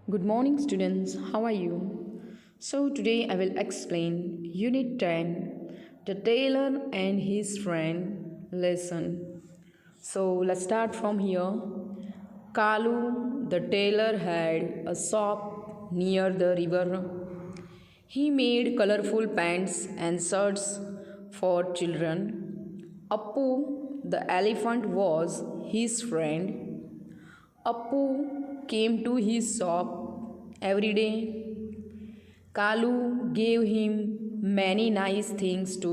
Good morning, students. How are you? So, today I will explain Unit 10 The Tailor and His Friend lesson. So, let's start from here. Kalu, the tailor, had a shop near the river. He made colorful pants and shirts for children. Appu, the elephant, was his friend. Appu came to his shop every day. Kalu gave him many nice things to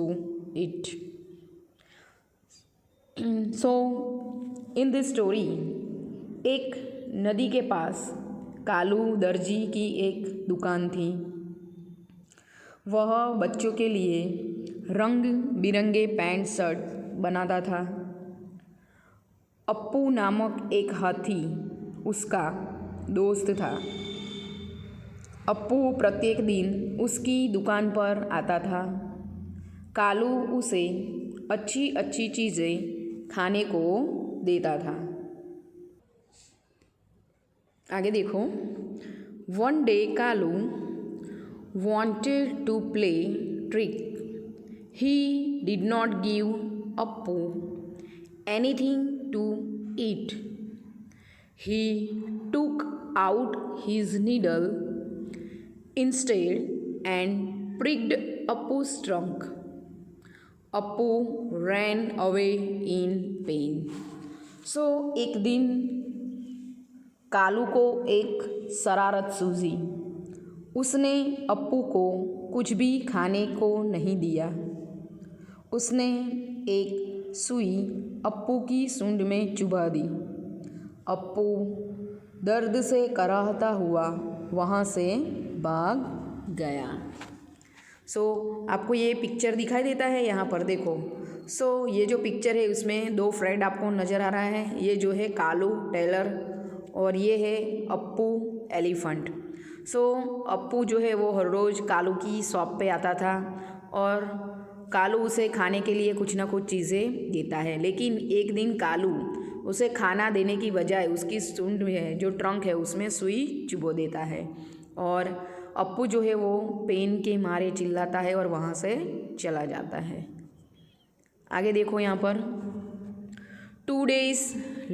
eat. So, in this story, एक नदी के पास कालू दर्जी की एक दुकान थी। वह बच्चों के लिए रंग बिरंगे पैंट शर्ट बनाता था। अप्पू नामक एक हाथी उसका दोस्त था। अप्पू प्रत्येक दिन उसकी दुकान पर आता था। कालू उसे अच्छी अच्छी चीज़ें खाने को देता था। आगे देखो। One day Kalu wanted to play trick. He did not give Appu anything to eat. He took out his needle instead and pricked Appu's trunk. Appu ran away in pain. So एक दिन कालू को एक शरारत सूझी। उसने अप्पू को कुछ भी खाने को नहीं दिया। उसने एक सुई अप्पू की सूंड में चुभा दी। अप्पू दर्द से कराहता हुआ वहाँ से भाग गया। आपको ये पिक्चर दिखाई देता है यहाँ पर देखो। ये जो पिक्चर है उसमें दो फ्रेंड आपको नज़र आ रहा है। ये जो है कालू टेलर और ये है अप्पू एलिफेंट। अप्पू जो है वो हर रोज़ कालू की शॉप पे आता था और कालू उसे खाने के लिए कुछ ना कुछ चीज़ें देता है। लेकिन एक दिन कालू उसे खाना देने की बजाय उसकी सूंड में जो ट्रंक है उसमें सुई चुभो देता है और अप्पू जो है वो पेन के मारे चिल्लाता है और वहाँ से चला जाता है। आगे देखो यहाँ पर। 2 days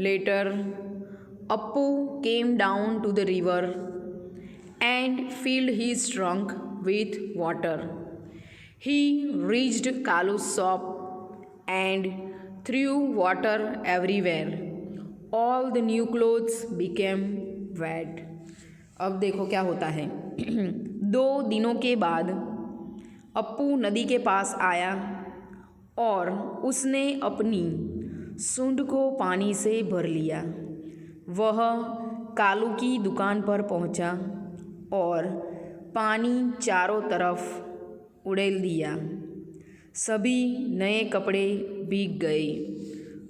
later Appu came down to the river and filled his trunk with water. He reached Kalu's shop and threw water everywhere. All the new clothes became wet. अब देखो क्या होता है। 2 दिनों के बाद अप्पू नदी के पास आया और उसने अपनी सूंड को पानी से भर लिया। वह कालू की दुकान पर पहुंचा और पानी चारों तरफ उड़ेल दिया। सभी नए कपड़े भीग गए।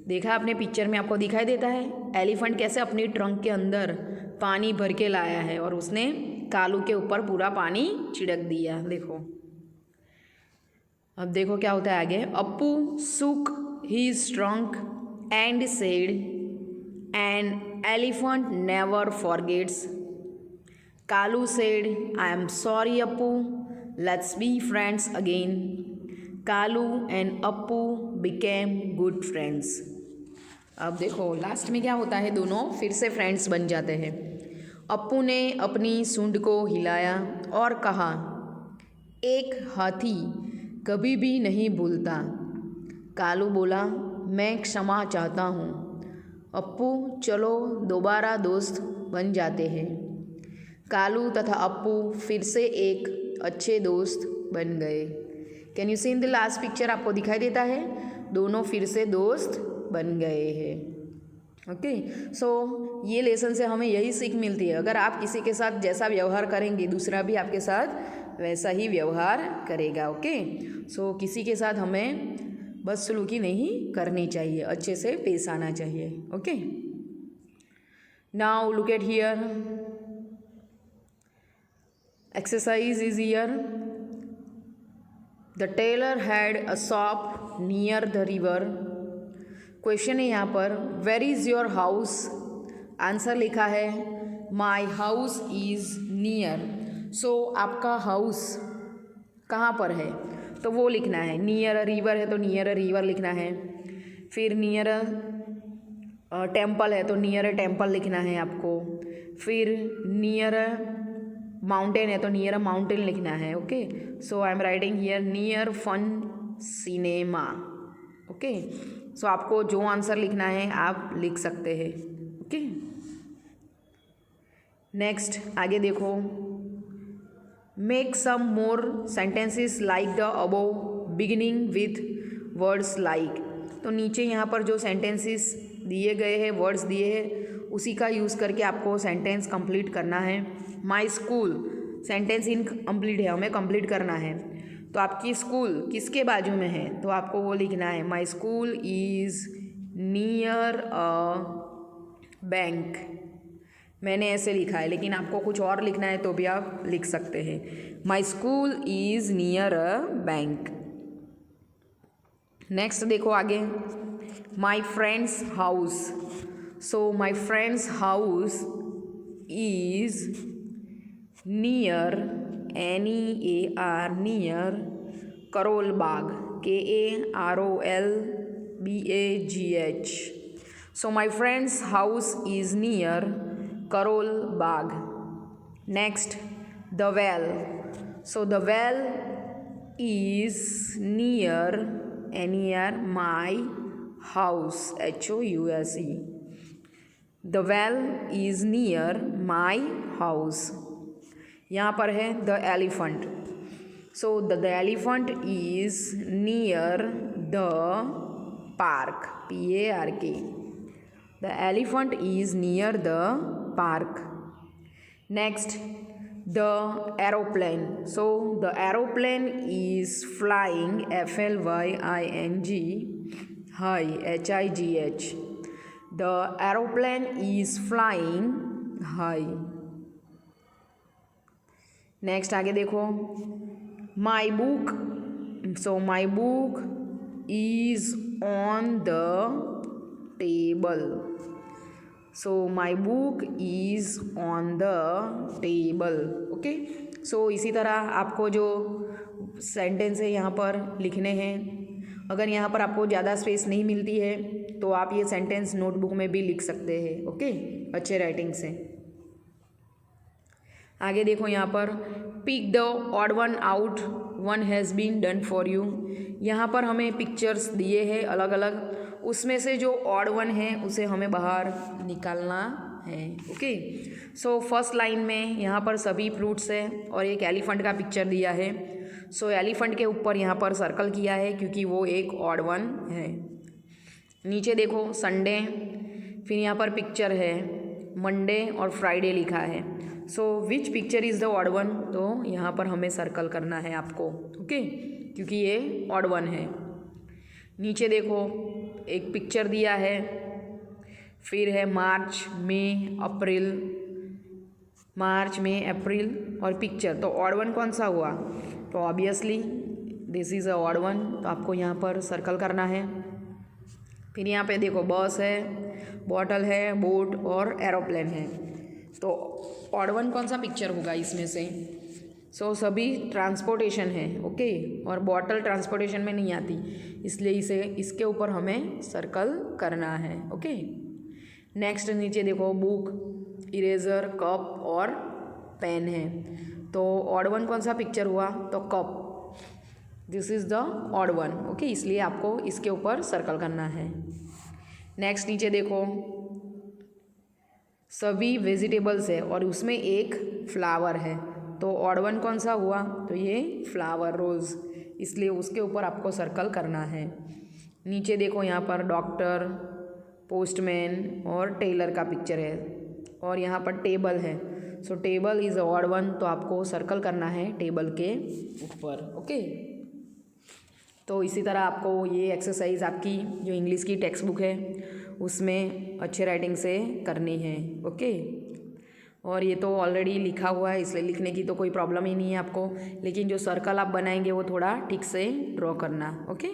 देखा आपने पिक्चर में आपको दिखाई देता है एलिफेंट कैसे अपनी ट्रंक के अंदर पानी भर के लाया है और उसने कालू के ऊपर पूरा पानी छिड़क दिया। देखो अब देखो क्या होता है आगे। Appu shook his trunk and said, "An elephant never forgets." Kalu said, "I am sorry, Appu. Let's be friends again." Kalu and Appu became good friends. अब देखो लास्ट में क्या होता है, दोनों फिर से फ्रेंड्स बन जाते हैं। अप्पू ने अपनी सूंड को हिलाया और कहा, "एक हाथी कभी भी नहीं भूलता।" कालू बोला, "मैं क्षमा चाहता हूँ।" अप्पू, "चलो दोबारा दोस्त बन जाते हैं।" कालू तथा अप्पू फिर से एक अच्छे दोस्त बन गए। Can you see in the last picture, आपको दिखाई देता है दोनों फिर से दोस्त बन गए हैं। ओके, ये लेसन से हमें यही सीख मिलती है, अगर आप किसी के साथ जैसा व्यवहार करेंगे दूसरा भी आपके साथ वैसा ही व्यवहार करेगा। ओके, किसी के साथ हमें बदसलूकी नहीं करनी चाहिए, अच्छे से पेश आना चाहिए। Okay, now look at here, exercise is here. The tailor had a shop near the river. Question है यहाँ पर, where is your house? Answer लिखा है my house is near. So आपका हाउस कहाँ पर है तो वो लिखना है। नियर रिवर है तो नियर रिवर लिखना है। फिर नियर टेम्पल है तो नियर टेम्पल लिखना है आपको। फिर नियर माउंटेन है तो नियर माउंटेन लिखना है। Okay, so I am writing here near fun cinema. Okay, so आपको जो आंसर लिखना है आप लिख सकते हैं। ओके, नेक्स्ट आगे देखो। Make some more sentences like the above beginning with words like. तो नीचे यहाँ पर जो सेंटेंसेस दिए गए हैं, वर्ड्स दिए हैं, उसी का यूज़ करके आपको सेंटेंस कंप्लीट करना है। माई स्कूल सेंटेंस इनकम्प्लीट है, हमें कंप्लीट करना है। तो आपकी स्कूल किसके बाजू में है तो आपको वो लिखना है। My school is near a bank. मैंने ऐसे लिखा है, लेकिन आपको कुछ और लिखना है तो भी आप लिख सकते हैं। My school is near a bank. Next देखो आगे, my friends house. So my friends house is near NEAR near Karol Bagh KAROLBAGH। So my friends house is near Karol Bagh. Next the well. So the well is near NER my house HOUSE। The well is near my house. यहाँ पर है the elephant. So the elephant is near the park PARK। The elephant is near the park. Next the aeroplane. So the aeroplane is flying FLYING high HIGH। The aeroplane is flying high. Next आगे देखो, my book. So my book is on the table. So my book is on the table. Okay, so इसी तरह आपको जो sentence है यहाँ पर लिखने हैं। अगर यहाँ पर आपको ज़्यादा स्पेस नहीं मिलती है तो आप ये सेंटेंस नोटबुक में भी लिख सकते हैं। ओके, अच्छे राइटिंग से। आगे देखो यहाँ पर, pick the odd one out one has been done for you. यहाँ पर हमें पिक्चर्स दिए हैं अलग अलग, उसमें से जो ऑड वन है उसे हमें बाहर निकालना है। ओके, सो फर्स्ट लाइन में यहाँ पर सभी फ्रूट्स है और एक एलिफेंट का पिक्चर दिया है। सो एलिफेंट के ऊपर यहाँ पर सर्कल किया है क्योंकि वो एक ऑड वन है। नीचे देखो संडे, फिर यहाँ पर पिक्चर है मंडे और फ्राइडे लिखा है। So which picture is the odd one, तो यहाँ पर हमें सर्कल करना है आपको। ओके, क्योंकि ये ऑड वन है। नीचे देखो एक पिक्चर दिया है, फिर है मार्च में अप्रैल, मार्च में अप्रैल और पिक्चर, तो ऑड वन कौन सा हुआ तो obviously this is a odd one, तो आपको यहाँ पर सर्कल करना है। फिर यहाँ पे देखो बस है, बॉटल है, बोट और एरोप्लेन है, तो ऑड वन कौन सा पिक्चर होगा इसमें से। सो सभी ट्रांसपोर्टेशन है। ओके, और बॉटल ट्रांसपोर्टेशन में नहीं आती, इसलिए इसे इसके ऊपर हमें सर्कल करना है। ओके, नेक्स्ट नीचे देखो बुक, इरेज़र, कप और पेन है, तो ऑड वन कौन सा पिक्चर हुआ तो cup, this is the odd one. Okay, इसलिए आपको इसके ऊपर सर्कल करना है। नेक्स्ट नीचे देखो सभी वेजिटेबल्स है और उसमें एक फ्लावर है, तो ऑड वन कौन सा हुआ तो ये फ्लावर रोज़, इसलिए उसके ऊपर आपको सर्कल करना है। नीचे देखो यहाँ पर डॉक्टर, पोस्टमैन और टेलर का पिक्चर है और यहाँ पर टेबल है, सो टेबल इज़ ऑड वन, तो आपको सर्कल करना है टेबल के ऊपर। ओके, तो इसी तरह आपको ये एक्सरसाइज आपकी जो इंग्लिश की टेक्स्ट बुक है उसमें अच्छे राइटिंग से करनी है। ओके, और ये तो ऑलरेडी लिखा हुआ है इसलिए लिखने की तो कोई प्रॉब्लम ही नहीं है आपको, लेकिन जो सर्कल आप बनाएंगे वो थोड़ा ठीक से ड्रॉ करना। ओके,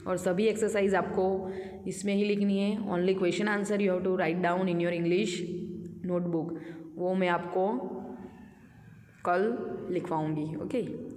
और सभी एक्सरसाइज आपको इसमें ही लिखनी है। Only question answer you have to write down in your English notebook, वो मैं आपको कल लिखवाऊँगी। ओके।